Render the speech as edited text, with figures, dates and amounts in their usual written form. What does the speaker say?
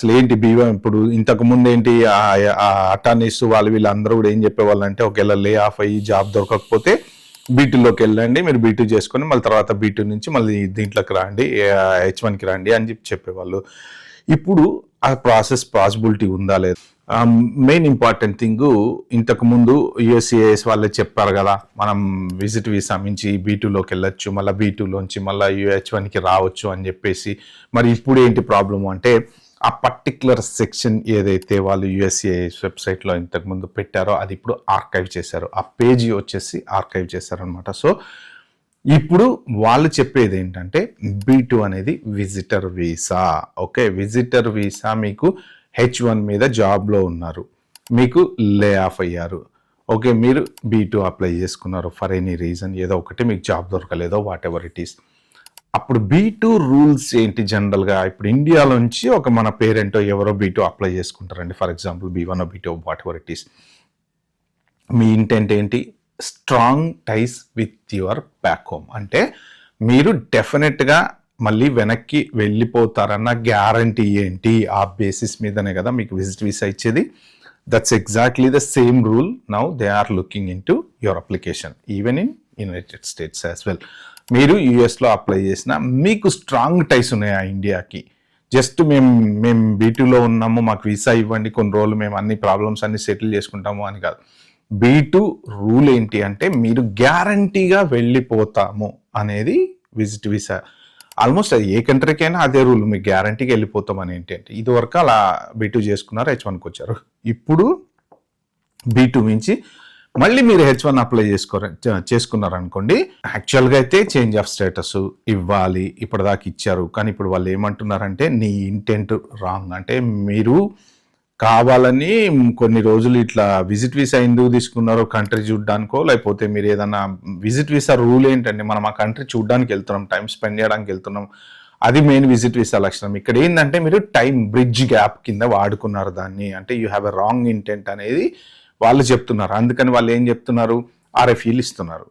అసలు ఏంటి బీవా ఇప్పుడు ఇంతకు ముందు ఏంటి అటార్నీస్ వాళ్ళు వీళ్ళందరూ కూడా ఏం చెప్పేవాళ్ళు అంటే ఒకవేళ లే ఆఫ్ అయ్యి జాబ్ దొరకకపోతే బీటూలోకి వెళ్ళండి, మీరు బీటూ చేసుకొని మళ్ళీ తర్వాత బీటూ నుంచి మళ్ళీ దీంట్లోకి రండి, H1కి రండి అని చెప్పేవాళ్ళు. ఇప్పుడు ఆ ప్రాసెస్ పాసిబిలిటీ ఉందా లేదా? మెయిన్ ఇంపార్టెంట్ థింగ్, ఇంతకు ముందు యుఎస్సిఐఎస్ వాళ్ళే చెప్పారు కదా, మనం విజిట్ వీసా మించి బీటూలోకి వెళ్ళొచ్చు, మళ్ళీ బీటూలోంచి మళ్ళీ H1కి రావచ్చు అని చెప్పేసి. మరి ఇప్పుడు ఏంటి ప్రాబ్లము అంటే ఆ పర్టిక్యులర్ సెక్షన్ ఏదైతే వాళ్ళు యుఎస్సిఐఎస్ వెబ్సైట్లో ఇంతకుముందు పెట్టారో అది ఇప్పుడు ఆర్కైవ్ చేశారు, ఆ పేజీ వచ్చేసి ఆర్కైవ్ చేశారనమాట. సో ఇప్పుడు వాళ్ళు చెప్పేది ఏంటంటే B2 అనేది visitor visa. Okay, visitor visa మీకు H1 మీద జాబ్లో ఉన్నారు, మీకు లే ఆఫ్ అయ్యారు, ఓకే, మీరు B2 అప్లై చేసుకున్నారు ఫర్ ఎనీ రీజన్, ఏదో ఒకటి మీకు జాబ్ దొరకలేదో వాట్ ఎవర్ ఇట్ ఈస్. అప్పుడు B2 రూల్స్ ఏంటి జనరల్గా? ఇప్పుడు ఇండియాలోంచి ఒక మన పేరెంట్ ఎవరో B2 అప్లై చేసుకుంటారండి, for example B1 B2 whatever it is. మీ ఇంటెంట్ ఏంటి? Strong ties with your back home. అంటే మీరు డెఫినెట్గా మళ్ళీ వెనక్కి వెళ్ళిపోతారన్న గ్యారంటీ ఏంటి? ఆ బేసిస్ మీదనే కదా మీకు విజిట్ వీసా ఇచ్చేది. That's exactly the same rule now they are looking into your application even in United States as well. మీరు యూఎస్లో అప్లై చేసిన మీకు స్ట్రాంగ్ టైస్ ఉన్నాయా ఇండియాకి? జస్ట్ మేము B2లో ఉన్నాము, మాకు వీసా ఇవ్వండి, కొన్ని రోజులు మేము అన్ని ప్రాబ్లమ్స్ అన్ని సెటిల్ చేసుకుంటాము అని కాదు. B2 రూల్ ఏంటి అంటే మీరు గ్యారంటీగా వెళ్ళిపోతాము అనేది విజిట్ వీసా. ఆల్మోస్ట్ ఏ కంట్రీకైనా అదే రూల్, మీకు గ్యారంటీగా వెళ్ళిపోతాం అని ఏంటంటే ఇదివరకు అలా B2 చేసుకున్నారు, H1కి వచ్చారు. ఇప్పుడు B2 నుంచి మళ్ళీ మీరు H1 అప్లై చేసుకున్నారు అనుకోండి, యాక్చువల్గా అయితే చేంజ్ ఆఫ్ స్టేటస్ ఇవ్వాలి, ఇప్పటిదాకా ఇచ్చారు, కానీ ఇప్పుడు వాళ్ళు ఏమంటున్నారంటే నీ ఇంటెంట్ రాంగ్. అంటే మీరు కావాలని కొన్ని రోజులు ఇట్లా విజిట్ వీసా ఎందుకు తీసుకున్నారో కంట్రీ చూడడానికో, లేకపోతే మీరు ఏదన్నా విజిట్ వీసా రూల్ ఏంటంటే మనం ఆ కంట్రీ చూడడానికి వెళ్తున్నాం, టైం స్పెండ్ చేయడానికి వెళ్తున్నాం, అది మెయిన్ విజిట్ వీసా లక్షణం. ఇక్కడ ఏంటంటే మీరు టైం బ్రిడ్జ్ గ్యాప్ కింద వాడుకున్నారు దాన్ని, అంటే you have a wrong intent అనేది వాళ్ళు చెప్తున్నారు. అందుకని వాళ్ళు ఏం చెప్తున్నారు? RFEలు ఇస్తున్నారు.